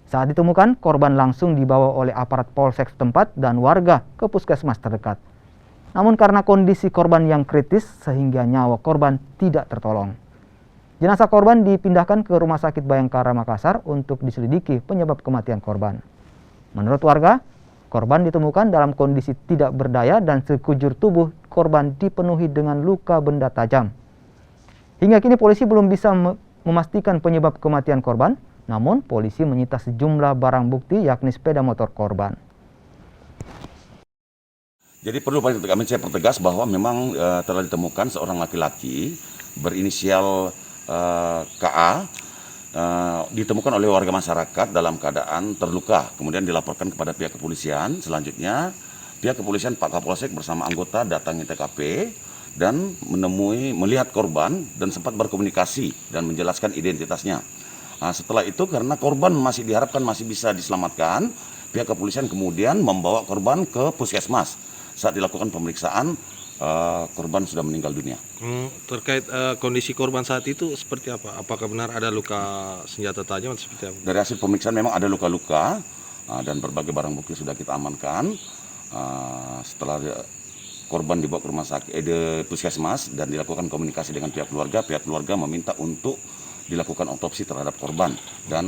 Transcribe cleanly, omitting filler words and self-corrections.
Saat ditemukan, korban langsung dibawa oleh aparat polsek setempat dan warga ke puskesmas terdekat. Namun karena kondisi korban yang kritis sehingga nyawa korban tidak tertolong. Jenazah korban dipindahkan ke Rumah Sakit Bayangkara Makassar untuk diselidiki penyebab kematian korban. Menurut warga, korban ditemukan dalam kondisi tidak berdaya dan sekujur tubuh korban dipenuhi dengan luka benda tajam. Hingga kini polisi belum bisa memastikan penyebab kematian korban, namun polisi menyita sejumlah barang bukti yakni sepeda motor korban. Jadi perlu kami saya pertegas bahwa memang telah ditemukan seorang laki-laki berinisial KA ditemukan oleh warga masyarakat dalam keadaan terluka, kemudian dilaporkan kepada pihak kepolisian. Selanjutnya pihak kepolisian Pak Kapolsek bersama anggota datangi TKP dan melihat korban dan sempat berkomunikasi dan menjelaskan identitasnya. Setelah itu karena korban masih diharapkan masih bisa diselamatkan, pihak kepolisian kemudian membawa korban ke puskesmas. Saat dilakukan pemeriksaan, korban sudah meninggal dunia. Terkait kondisi korban saat itu seperti apa? Apakah benar ada luka senjata tajam atau seperti apa? Dari hasil pemeriksaan memang ada luka-luka dan berbagai barang bukti sudah kita amankan. Setelah korban dibawa ke rumah sakit puskesmas dan dilakukan komunikasi dengan pihak keluarga meminta untuk dilakukan otopsi terhadap korban dan